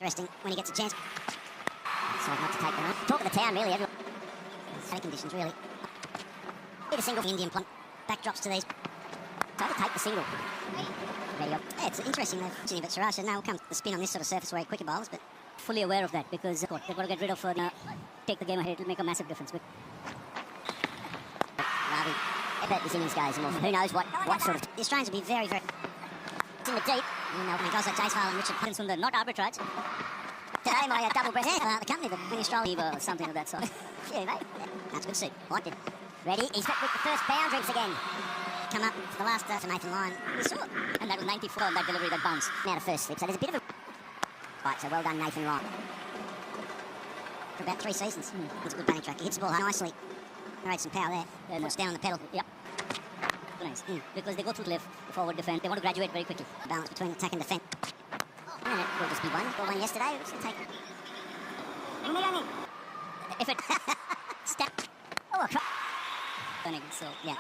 Interesting when he gets a chance. So not to take the run. Talk of the town, really. Everyone. Setting conditions, really. Hit a single Indian plump. Backdrops to these. Try to take the single. Ready up. Yeah, it's interesting, though. But Siraj said, no, will come the spin on this sort of surface where he quicker bowls, but Fully aware of that because they've got to get rid of take the game ahead. It'll make a massive difference. But Ravi, I bet this innings goes, and who knows what sort of... The Australians will be very, very... It's in the deep. You know, when guys like Jaiswal and Richard from the not arbitrage. Today, my double breast, the company that when you stroll... Or something of that sort. Yeah, mate. Yeah. That's good to see. Liked it. Ready? He's back with the first boundaries again. Come up for the last for Nathan Lyon. We saw it. And that was 94 on that delivery that bounced. Now the first slip. So there's a bit of a... Right, so well done, Nathan Lyon. For about 3 seasons. It's a good batting track. He hits the ball nicely. Generates some power there. Yeah, puts down on the pedal. Yep. Nice. Because they go through the left, the forward defence. They want to graduate very quickly. Balance between attack and defence. And it will just be one. Ball one yesterday. We'll just take it. If it... Step. Oh, So, yeah.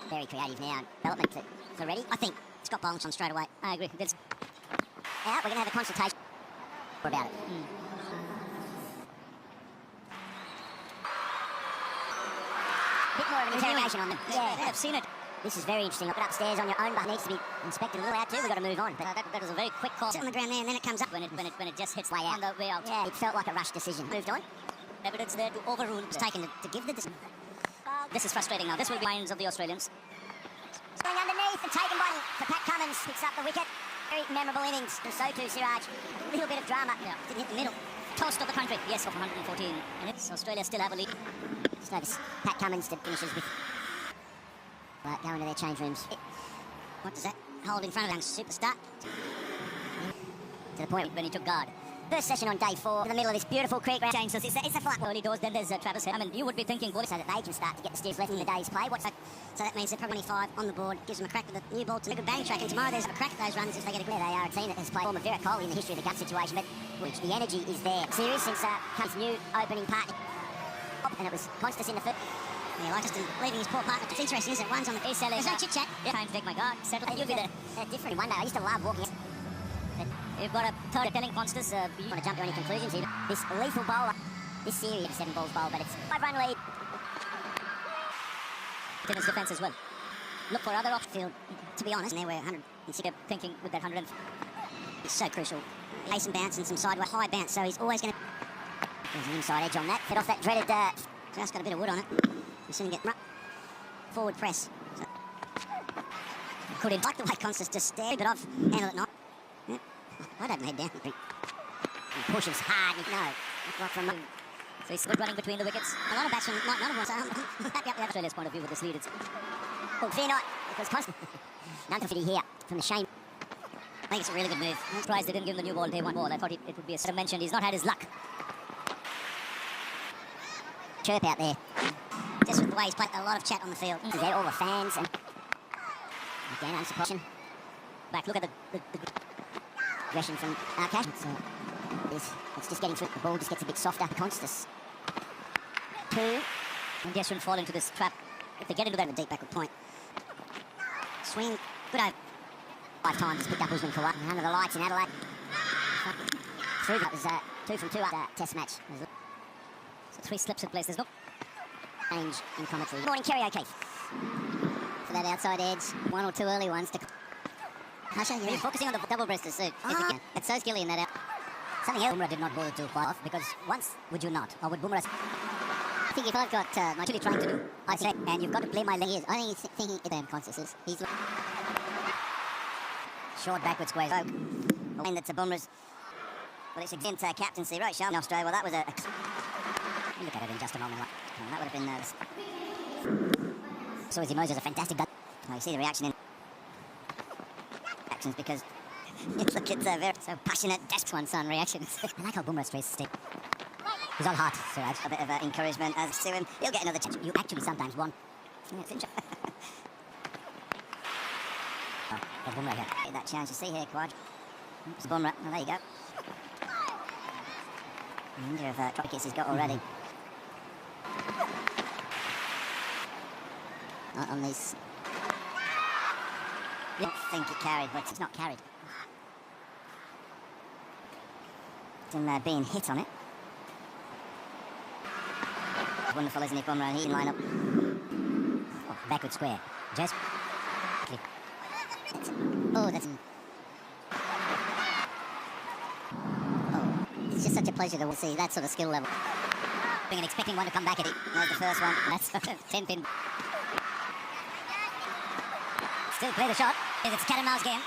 Very creative now. Development for ready. I think Scott Boland's on straight away. I agree. That's... Out. We're going to have a consultation about it. Bit more of an interrogation on them. Yeah, I've seen it. This is very interesting. Up upstairs on your own, but it needs to be inspected a little out too. We've got to move on. But that was a very quick call. Sit on the ground there, and then it comes up when it just hits way out. On the way out. Yeah, it felt like a rush decision. Moved on. Evidence there to overrule. It's taken to give the decision. This is frustrating now. This will be minds of the Australians. Going underneath and taken by for Pat Cummins. Picks up the wicket. Very memorable innings. And so too Siraj. A little bit of drama. Yeah. Didn't hit the middle. Toast of the country. Yes, of 114 minutes. Australia still have a lead. Just notice Pat Cummins that finishes with go into their change rooms. What does that hold in front of them? Superstar. To the point When he took guard. First session on day 4, in the middle of this beautiful creek round. Change, so it's a flat. Early doors, then there's Travis. I mean, you would be thinking, boy, so that they can start to get the stiff left in the day's play. So that means they're probably 25 on the board, gives them a crack with the new ball to make a bang track, and tomorrow there's a crack at those runs if they get a clear. They are a team that has played form of Virat Kohli in the history of the gut situation, but which the energy is there. Series since his new opening partner, and it was Constas in the first. Yeah, like just leaving his poor partner. It's interesting, isn't it? One's on the selling. There's no chit-chat. Yeah. Time to take my guard. Settle. You'll be there. Different one day. I used to love walking. But you've got a third telling Constas. You want to jump to any conclusions here? This lethal bowler, this series, 7 balls bowled, but it's 5-run lead. In his defence as well. Look for other field. To be honest, and there were 106 thinking with that 100. It's so crucial. Pace and bounce and some sideways high bounce, so he's always going to. There's an inside edge on that. Fed off that dreaded. Just got a bit of wood on it. You soon get forward press. So, couldn't like the way Constance just stared, but I've handled it not. Yeah. I'd have my head down. He pushes hard. No. From so he's good running between the wickets. A lot of batsmen, none of them. I'm happy up the Australia's point of view with this lead. It's fear not, because Constance. None to 50 here from the shame. I think it's a really good move. I'm surprised they didn't give him the new ball day 1 ball. I thought it would be a mentioned. He's not had his luck. Chirp out there. Just with the way he's played, a lot of chat on the field. Is there all the fans and again unsupporting. Back, look at the aggression from Arcash. It's just getting through. The ball just gets a bit softer. Constas. 2. India shouldn't fall into this trap. If they get into that, a deep backward point. Swing. Good over. 5 times he's picked up Usman Kawhi. Under the lights in Adelaide. Through that was 2 from 2 up that test match. So 3 slips in place. There's no change in commentary. Good morning, Kerry O'Keefe. For that outside edge, 1 or 2 early ones to. I'll show you. Focusing on the double breasted suit. It's so skilly in that out. Something else. Bumrah did not bother to quite off because once would you not? Or would Bumrah? I think if I've got my chili trying to do, I say, and you've got to blame my leg. I think he's thinking it's damn Constance's. He's short backward square. And that's a Bumrah's. Well, it's against captaincy, right? Sharp in Australia. Well, that was a. Look at it in just a moment. That would have been. So Izzy Moses a fantastic. Oh, you see the reaction in actions because look, it's a very so passionate, desperate son reaction. I like how Bumrah strays stick. He's all hot, Siraj. A bit of encouragement as to him. He'll get another chance. You actually sometimes won. Yeah, it's interesting. Bumrah here. Get that chance you see here, Quad. It's Bumrah. Oh, there you go. I wonder if Tropicus he's got already. Not on these. I don't think it carried, but it's not carried. and being hit on it. Wonderful, isn't he, Bumrah? He can line up. Oh, backward square. Just. Oh, that's. Oh, it's just such a pleasure to see that sort of skill level. And expecting one to come back at it. There's the first one. That's 10 pin. Still play the shot. It's cat and mouse game.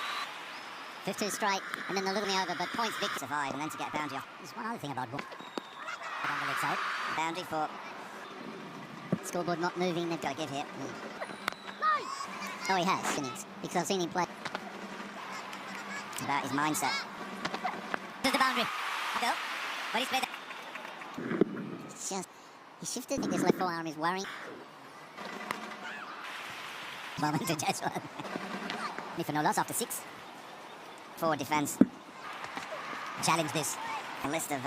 5-2 straight, and then the little me over, but points Vic survived, and then to get a boundary off. There's one other thing about Book. I don't really say it. Boundary for scoreboard not moving. They've got to give here. Oh, he has innings because I've seen him play. It's about his mindset. There's the boundary. Go. But he's played that. It's just he shifted. I think his left forearm is worrying. Moment to Jessup. For no loss after 6. Forward defence. Challenge this. A list of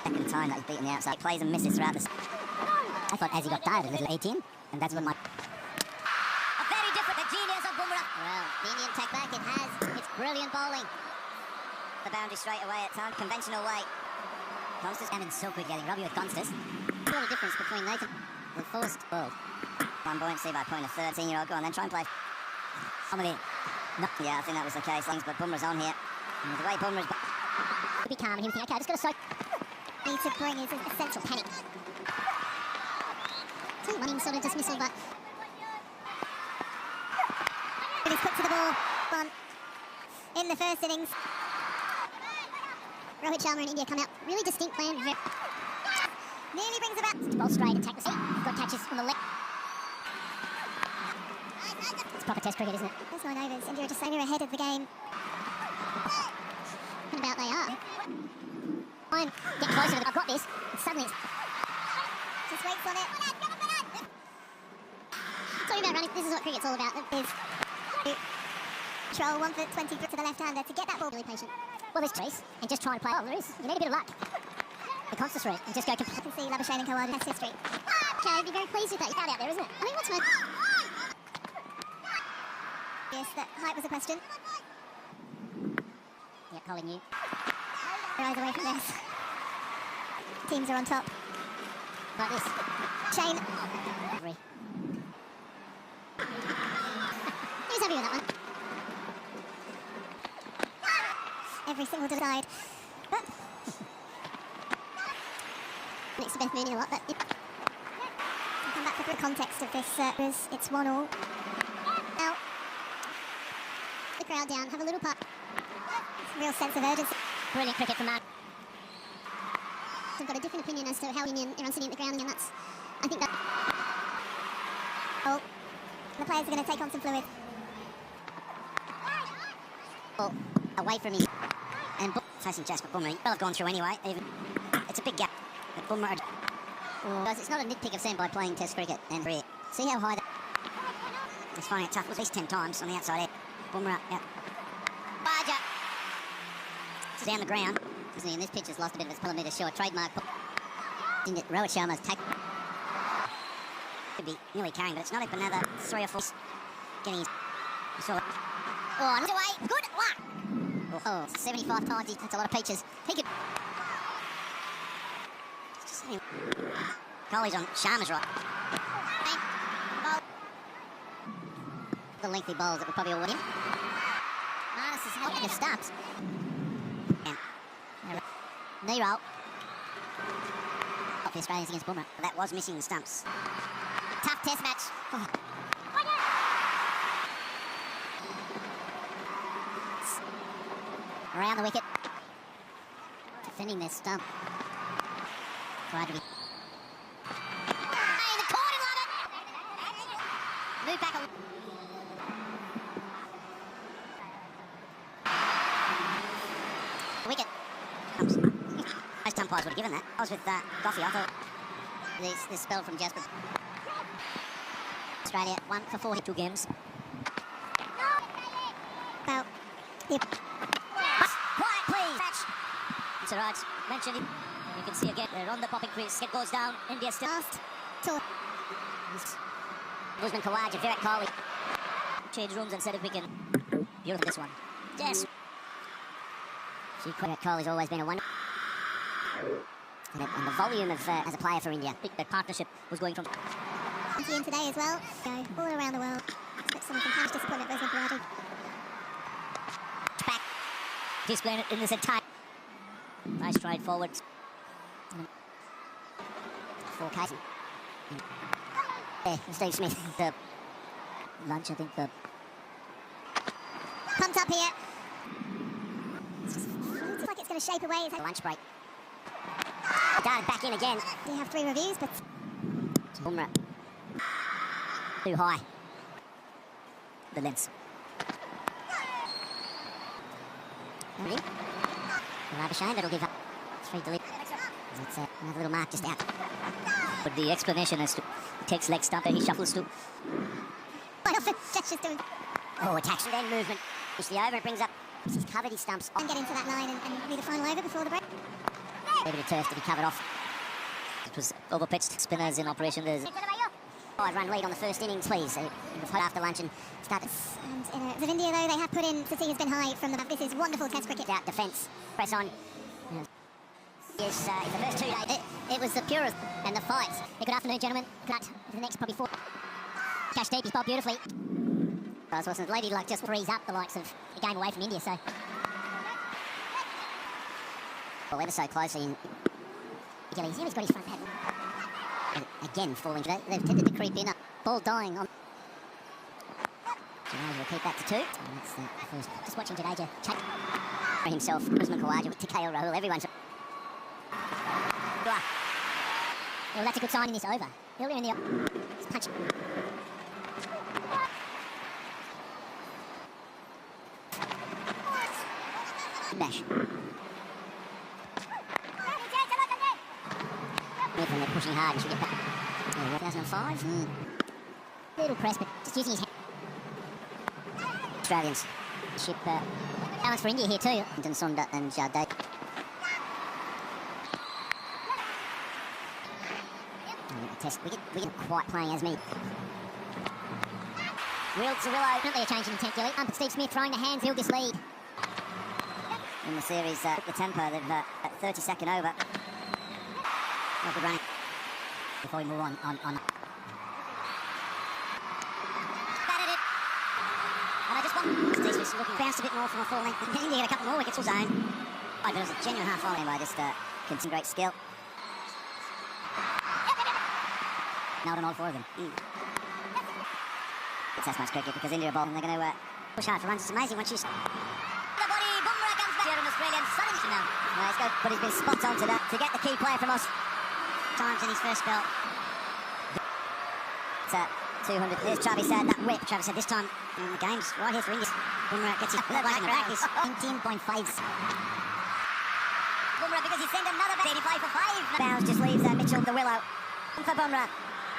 second time that he's beaten the outside. He plays and misses throughout this. I thought as he got tired, a little 18, and that's what my. A very different, the genius of Bumrah. Well, the Indian take back, it has. It's brilliant bowling. The boundary straight away at time, conventional way. Constance and so quick getting Robbie with Constance. What a difference between Nathan and the forced ball. One buoyancy by point of 13-year-old. Go on then, try and play. Somebody. No. Yeah, I think that was the case. But Bumrah's on here. And with the way Bumrah's. He'll be calm and he'll think, okay, I just got to soak. Need to bring his essential panic. One sort of dismissal, but. But he's put to the ball. One. In the first innings. Rohit Sharma and India come out. Really distinct plan. Nearly brings about. Ball straight and tackle. He's got catches on the left. It's proper test cricket, isn't it? There's 9 overs. India are just saying ahead of the game. And about they are. I'm getting closer to the. I've got this. And suddenly it's. Just waits on it. Talking about running. This is what cricket's all about. Is control 1 foot 20 foot to the left-hander to get that ball really patient. Well, there's trace and just try and play. Oh, there is. You need a bit of luck. The Constance rate and just go completely. You can see Labuschagne and Kawada. That's history. Okay, I'd be very pleased with that. It's out there, isn't it? I mean, what's my. Yes, that height was a question. Yeah, calling you. Your eyes away from this. Teams are on top. Like this. Shane. He was happy with that one. Every single side. But. Makes the Beth Mooney a lot, but. I'll come back for the context of this. It's 1-1. Now. The crowd down, have a little putt. Real sense of urgency. Brilliant cricket from Matt. I've got a different opinion as to how everyone's sitting at the ground, and that's. I think that. Oh, the players are going to take on some fluid. Oh, away from him. And facing Jasper Bumrah. Well, I've gone through anyway. Even it's a big gap. But Bumrah. Guys, it's not a nitpick of seen by playing Test cricket and career. See how high that. He's finding it tough. At least 10 times on the outside edge. Bumrah out. Baja. It's down the ground. Isn't he? And this pitch has lost a bit of its millimetre short. Trademark. Rohit Sharma's take. Could be nearly carrying, but it's not even another 3 or 4. Getting his. Oh, and away. Good. Oh, 75 times. That's a lot of peaches. He could. Kohli's on. Sharma's right. The lengthy bowls that would probably all win him. Marnus is helping the stumps. Knee roll. The Australians against Bumrah. That was missing the stumps. Tough test match. Oh. Around the wicket. Defending their stump. Tried to be. Hey, the corner, love it! Move back a little. Wicket. Most umpires would have given that. I was with Goffey. I thought this spell from Jasper. Australia 1 for 42 games. Well, yep. Quiet, please. Match. Siraj mentioned it. You can see again. They're on the popping crease. It goes down. India still. Last tour. Usman Khawaja, Virat Kohli. Change rooms and said if we can. Beautiful this one. Yes. Virat Kohli's always been a wonder. And the volume of as a player for India. I think that partnership was going from In today as well. Go all around the world. Expect someone from Panish disappointment versus Bharati. back. Displaying it in this entire. Nice stride forward. 4K. Yeah, Steve Smith. The lunch, I think. Pumped up here. Looks like it's going to shape away. Lunch break. Darted back in again. We have 3 reviews, but Bumrah. Too high. The lens. Ready? Rather shame that'll give up 3 delivery. That's another little mark just out. But the explanation as to he takes leg stump and he shuffles to. quite often Josh is doing. Oh, attacks and then movement. It's the over, it brings up. He's covered his stumps. And get into that line and be the final over before the break. A bit of turf to be covered off. It was overpitched. Spinners in operation. There's 5-run lead on the first innings, please. After lunch and started. And of India, though, they have put in, Sati has been high from the back. This is wonderful test cricket. Out defence. Press on. Yes, in the first 2 days, it was the purest and the fights. Good afternoon, gentlemen. Cut for the next probably 4. Cash deep, he's bowled beautifully. Wasn't Lady Luck just frees up the likes of the game away from India, so. Well, ever so closely in. He's got his front pad. And again, falling. They've tended to creep in. Ball dying on. Jadeja will keep that to 2. And that's the first. Just watching Jadeja take himself, Usman Khawaja with KL Rahul, everyone's. Well, that's a good sign in this over. Earlier in the it's punch. Dash. And they're pushing hard and she'll get back. Yeah, 2005. Little press, but just using his hand. Australians. Ship balance for India here too. And Sunda and Jadeja. Test wicket quite playing as me. Willow, definitely a change in intent, Gilly. Steve Smith throwing the hands, he'll this lead. In the series, the tempo, they've at 32nd over. Not good running. Before we move on. Batted it. And I just want Steve Smith's looking bounced a bit more from a full length. India get a couple more wickets, full zone. Oh, but it was a genuine half volley by just some great skill. Nailed on all 4 of them. It's Test match cricket because India are bowling. They're going to push hard for runs. It's amazing once you. the body. Bumrah comes back. Here in Australian suddenly now. He's good, but he's been spot on to that to get the key player from us. Times in his first spell. It's 200. There's Travis that whip. Travis said this time in the game's right here for India. Bumrah gets his back in the back. He's 19.5. Bumrah because he sent another 85 for 5. Bounce just leaves Mitchell the willow. For Bumrah.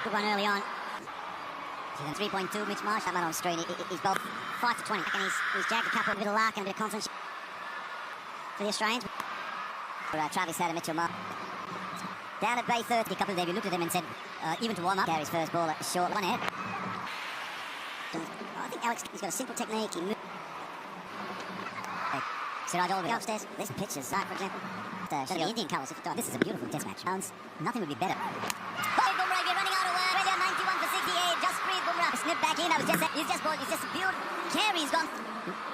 Good one early on. 3.2, Mitch Marsh, that man on screen. He's bowled 5 to 20. And he's jagged a couple, a bit of lark and a bit of confidence for the Australians. Travis had a Mitchell Marsh. Down at bay 30, a couple of days, we looked at him and said, even to warm up, Gary's first ball at short, one ahead. I think Alex, he's got a simple technique. He moves. Siraj all the way upstairs. This pitch is for example. Show the Indian colours. This is a beautiful test match. Nothing would be better. Bumrah, you're running out of work. Australia 91 for 68. Just breathe, Bumrah. Snip back in. He's just beautiful. Carey's gone.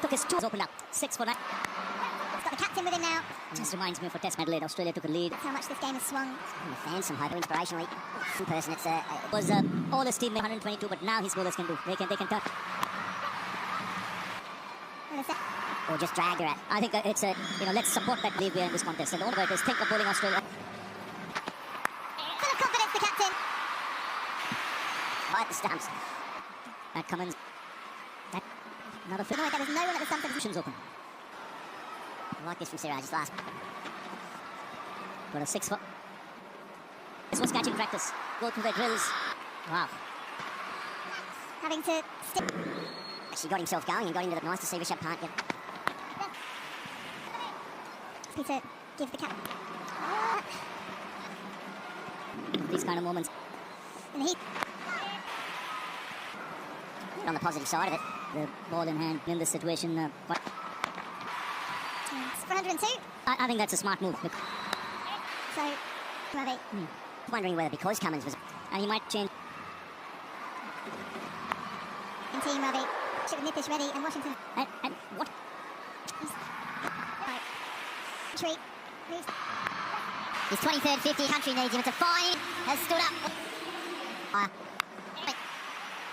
took his 2 opened up. 6 for 9. He's got the captain with him now. Just reminds me of a Test medley. Australia took a lead. That's how much this game has swung. The fans, some hyper inspirationally. In person, it's Was all his team made 122, but now his bowlers can do. They can turn. or just drag her at. I think it's a let's support that lead we're in this contest. And all about is think of bowling Australia. Full of confidence, the captain. Right the stumps. That Cummins. Another No, there was no one at the stump. positions open. I like this from Siraj's last. Got a 6 for. This was catching practice. Go through the drills. Wow. Having to stick. Actually got himself going and got into the nice to see Rishabh Pant get. Peter, give the captain. These kind of moments. And he. On the positive side of it. The ball in hand in this situation. For 102. I think that's a smart move. So, Ravi. Wondering whether because Cummins was... And he might change. And Team Ravi. Should have Nipish ready and Washington. And what? Right. Treat. Moves. His 23rd, 50th country needs him. It's a fine. Has stood up.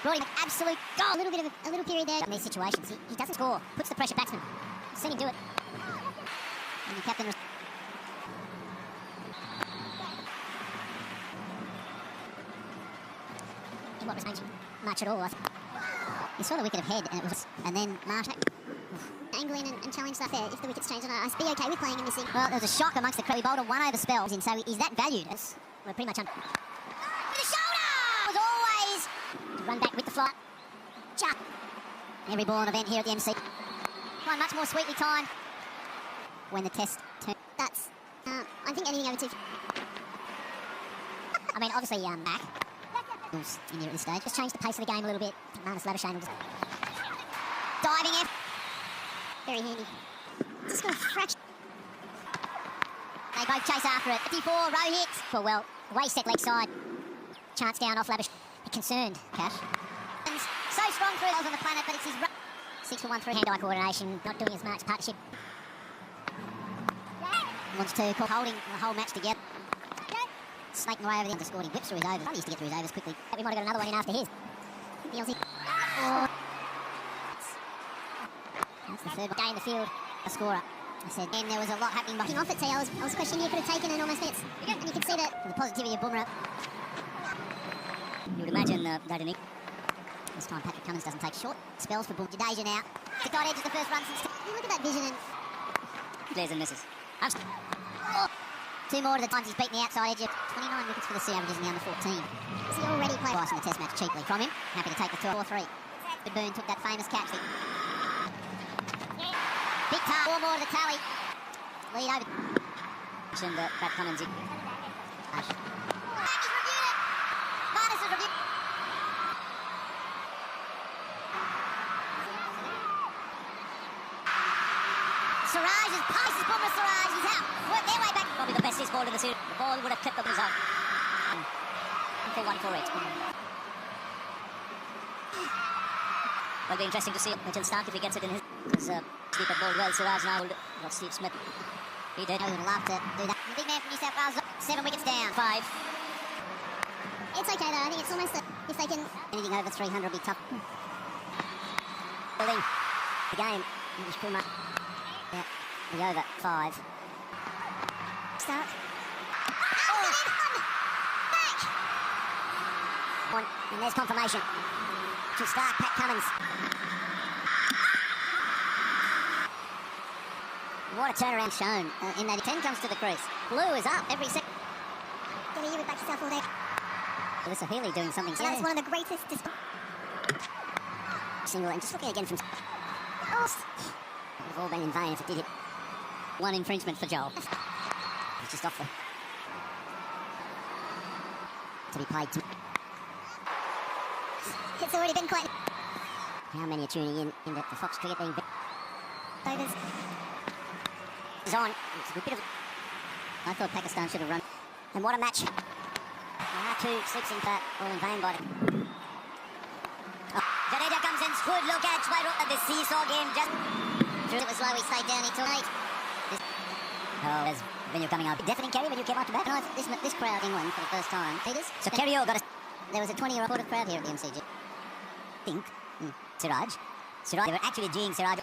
Brought him an absolute goal. A little bit of a little period there. In these situations, he doesn't score. Puts the pressure batsman. Seen him do it. And the captain... What was changing? Much at all. You saw the wicket of head, and it was... And then Marsh... Angle in and challenge that there if the wicket's changed. I'd be okay with playing him missing. Well, there was a shock amongst the crew. He bowled a one over spell, and so he's that valued. We're pretty much on... With the shoulder! Was always... To run back with the fly. Just... Every ball and event here at the MC. One much more sweetly timed. When the test turned... That's, I think anything over 2. I mean, obviously, back. India at this stage. Just change the pace of the game a little bit. Marnus Labuschagne will just... Diving in. Very handy. Just got a fraction. They both chase after it. 54, row hit. Well, way set leg side. Chance down off Labush. Concerned, Cash. And so strong through on the planet, but it's his... 6 for 1 through hand-eye coordination. Not doing as much partnership. Wants to call holding the whole match together. Snaking away over the underscored. He whips through his overs. He used to get through his overs quickly. We might have got another one in after his. The Aussie. Oh. That's the third one. Gain the field. A scorer. I said, and there was a lot happening behind Off it, see, I was questioning you could have taken and almost hits. And you could see that. the positivity of Bumrah. You would imagine that in This time Patrick Cummins doesn't take short spells for Bumrah. Jadeja now. The dot edge is the first run since... You look at that vision and... plays and misses. Oh. 2 more to the times he's beaten the outside edge. 29 wickets for the C averages in the under 14. Is he already played? Twice in the test match cheaply from him. Happy to take the 4-3. But Boone took that famous catch. Big tar. 4 more to the tally. Lead over. And Pat Cummins. He's reviewed it. Marnus has reviewed. Siraj is passes Bumrah. Siraj is out. Work their way back. Probably the best he's bowled in the series. The ball would have clipped up his own. For 148. Well, it'll be interesting to see Mitchell Stark if he gets it in his... Because Steve had bowled well. Siraj now got Steve Smith. He did. I would love to do that. The big man from New South Wales. 7 wickets down. 5. It's okay though, I think it's almost if they can... Anything over 300 will be tough. Building the game. English Puma. Yeah, the over 5. Start. On, and there's confirmation. To start Pat Cummins. What a turnaround shown in that 10 comes to the crease. Blue is up every second. Gonna you would back yourself all day. Alyssa Healy doing something And that's one of the greatest... single, and just looking again from... Oh. It would have all been in vain if it did hit. 1 infringement for Joel. It's just off the... To be played to... It's already been quite... How many are tuning in the Fox cricket being... Overs. Is on. It's a good bit of... I thought Pakistan should have run. And what a match. 2 6 in fact, all in vain by the... Jadeja comes in. Good look at the seesaw game. Just... It was low, he stayed down, he took 8. Oh, there's Venue coming out. Definitely Kerry when you came out to bat. No, this crowd, England, for the first time. Peters? So Kerry got a... There was a 20-year-old supportive crowd here at the MCG. think. Siraj. They were actually G'ing Siraj.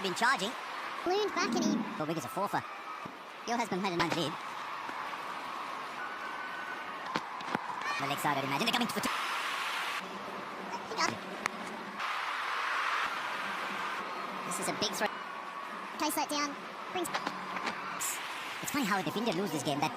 Been charging. Ballooned back and he... Well, big as a 4-for. Your husband had a 9 lead. The leg side, I'd imagine. They're coming for 2. This is a big throw. Chase that down. Brings... It's funny how if India lose this game, that